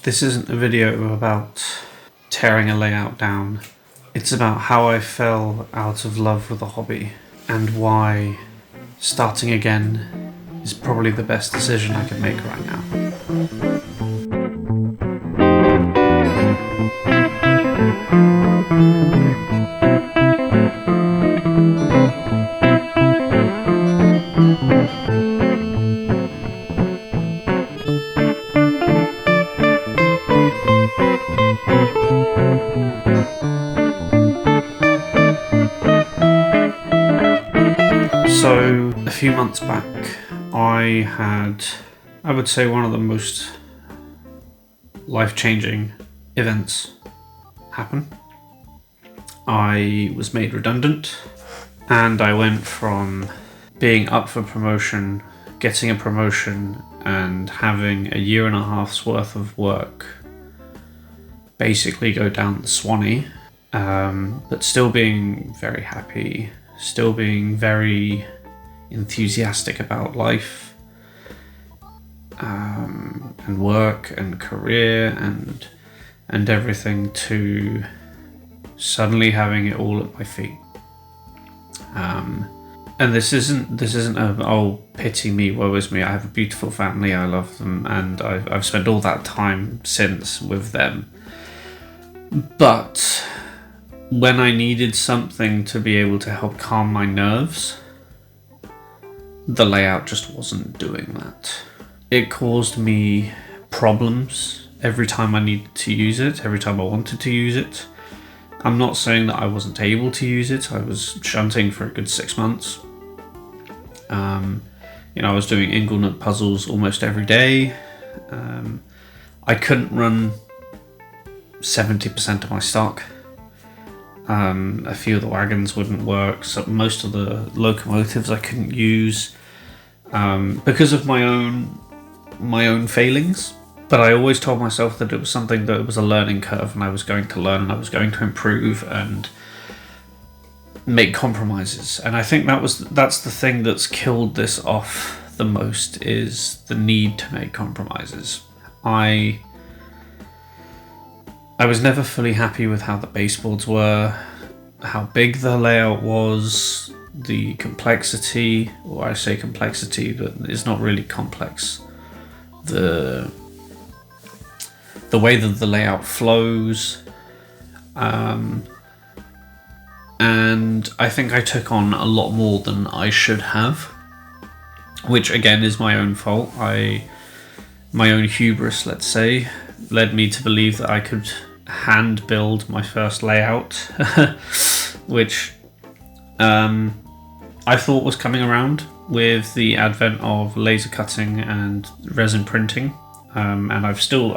This isn't a video about tearing a layout down. It's about how I fell out of love with the hobby and why starting again is probably the best decision I can make right now. So, a few months back, I had, I would say, one of the most life-changing events happen. I was made redundant, and I went from being up for promotion, getting a promotion, and having a year and a half's worth of work basically go down the Swanee, but still being very happy, still being very enthusiastic about life, and work and career and everything, to suddenly having it all at my feet. And this isn't a, oh, pity me, woe is me. I have a beautiful family, I love them, and I've spent all that time since with them. But when I needed something to be able to help calm my nerves, the layout just wasn't doing that. It caused me problems every time I needed to use it, every time I wanted to use it. I'm not saying that I wasn't able to use it. I was shunting for a good 6 months. I was doing Inglenut puzzles almost every day. I couldn't run 70% of my stock. A few of the wagons wouldn't work, so most of the locomotives I couldn't use because of my own failings. But I always told myself that it was something that was a learning curve, and I was going to learn, and I was going to improve and make compromises. And I think that's the thing that's killed this off the most, is the need to make compromises. I was never fully happy with how the baseboards were, how big the layout was, the complexity, or I say complexity, but it's not really complex. The way that the layout flows, and I think I took on a lot more than I should have, which again is my own fault. My own hubris, let's say, led me to believe that I could hand build my first layout, which I thought was coming around with the advent of laser cutting and resin printing. And I've still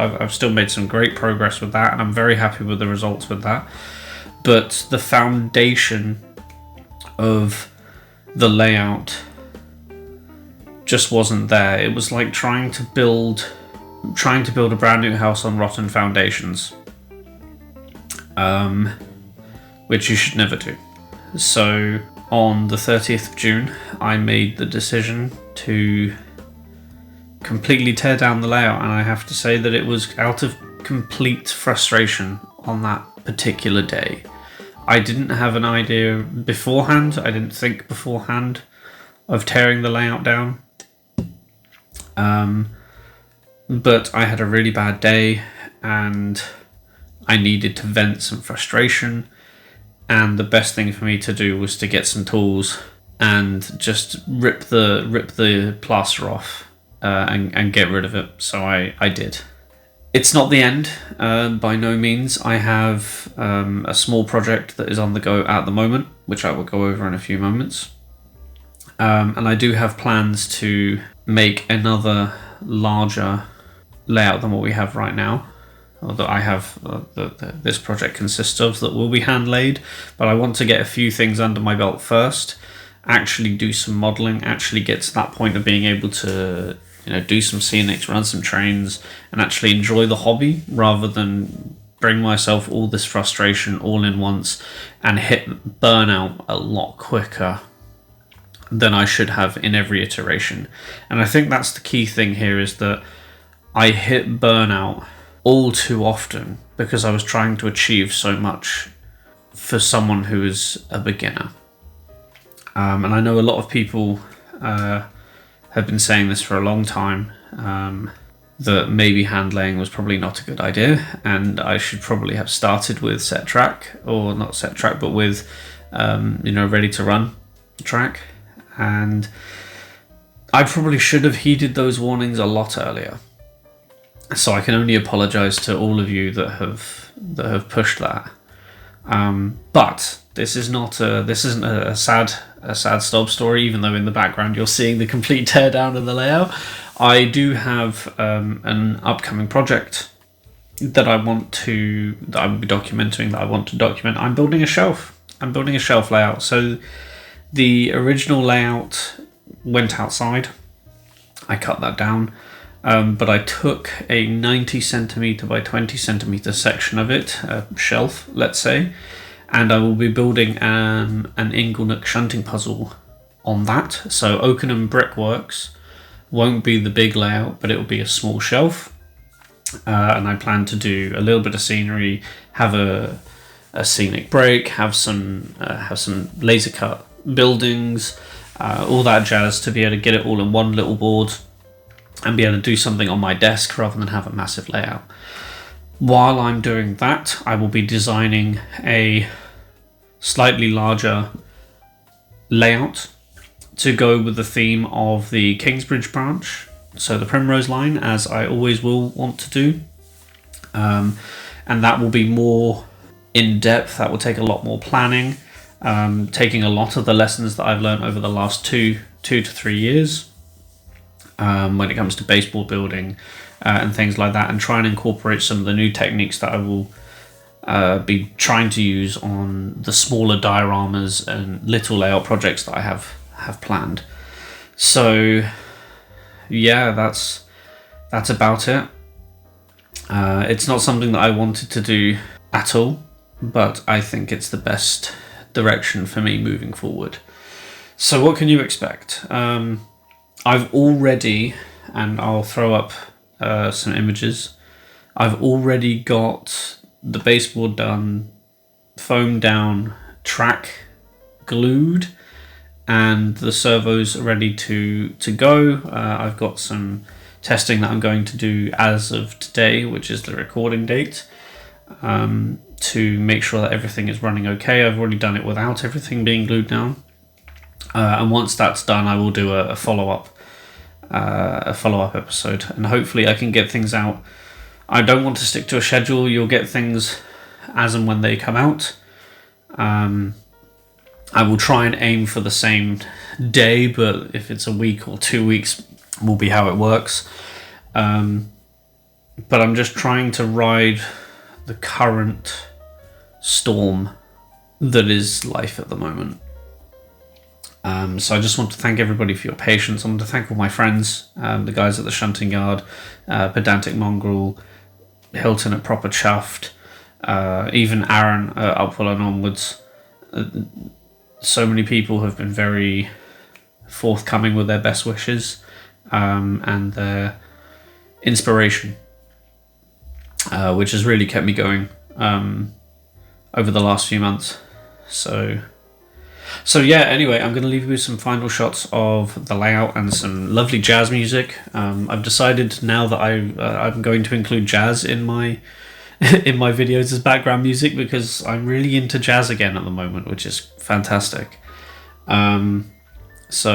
made some great progress with that, and I'm very happy with the results with that. But the foundation of the layout just wasn't there. It was like trying to build a brand new house on rotten foundations, which you should never do. So on the 30th of June, I made the decision to completely tear down the layout, and I have to say that it was out of complete frustration on that particular day. I didn't have an idea beforehand, I didn't think beforehand of tearing the layout down, but I had a really bad day and I needed to vent some frustration, and the best thing for me to do was to get some tools and just rip the plaster off. And get rid of it. So I did. It's not the end, by no means. I have a small project that is on the go at the moment, which I will go over in a few moments. And I do have plans to make another larger layout than what we have right now, or that I have this project consists of, that will be hand laid. But I want to get a few things under my belt first, actually do some modelling, actually get to that point of being able to do some scenics, run some trains, and actually enjoy the hobby, rather than bring myself all this frustration all in once and hit burnout a lot quicker than I should have in every iteration. And I think that's the key thing here, is that I hit burnout all too often because I was trying to achieve so much for someone who is a beginner. And I know a lot of people have been saying this for a long time, that maybe hand laying was probably not a good idea, and I should probably have started with set track, or not set track, but with ready to run track. And I probably should have heeded those warnings a lot earlier. So I can only apologise to all of you that have pushed that. But this isn't a sad sob story, even though in the background you're seeing the complete teardown of the layout. I do have an upcoming project that I will be documenting, that I want to document. I'm building a shelf layout. So the original layout went outside. I cut that down, but I took a 90 centimeter by 20 centimeter section of it, a shelf, let's say, and I will be building an Inglenook shunting puzzle on that. So Oakenham Brickworks won't be the big layout, but it will be a small shelf. And I plan to do a little bit of scenery, have a scenic break, have some laser cut buildings, all that jazz, to be able to get it all in one little board and be able to do something on my desk rather than have a massive layout. While I'm doing that, I will be designing a slightly larger layout to go with the theme of the Kingsbridge branch, so the Primrose line, as I always will want to do. And that will be more in depth, that will take a lot more planning, taking a lot of the lessons that I've learned over the last two to 3 years when it comes to baseboard building and things like that, and try and incorporate some of the new techniques that I will be trying to use on the smaller dioramas and little layout projects that I have planned. So yeah, that's about it. It's not something that I wanted to do at all, but I think it's the best direction for me moving forward. So what can you expect? I've already, and I'll throw up some images, I've already got the baseboard done, foam down, track glued, and the servos are ready to go. I've got some testing that I'm going to do as of today, which is the recording date, to make sure that everything is running okay. I've already done it without everything being glued down, and once that's done, I will do a follow-up episode, and hopefully I can get things out. I don't want to stick to a schedule. You'll get things as and when they come out. I will try and aim for the same day, but if it's a week or 2 weeks, will be how it works. But I'm just trying to ride the current storm that is life at the moment. So I just want to thank everybody for your patience. I want to thank all my friends, the guys at the Shunting Yard, Pedantic Mongrel, Hilton at Proper Chuffed, even Aaron at Upwell and Onwards. So many people have been very forthcoming with their best wishes and their inspiration, which has really kept me going over the last few months. So yeah, anyway, I'm going to leave you with some final shots of the layout and some lovely jazz music. I've decided now that I'm going to include jazz in my in my videos as background music, because I'm really into jazz again at the moment, which is fantastic. So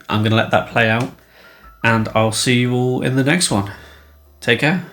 I'm going to let that play out, and I'll see you all in the next one. Take care.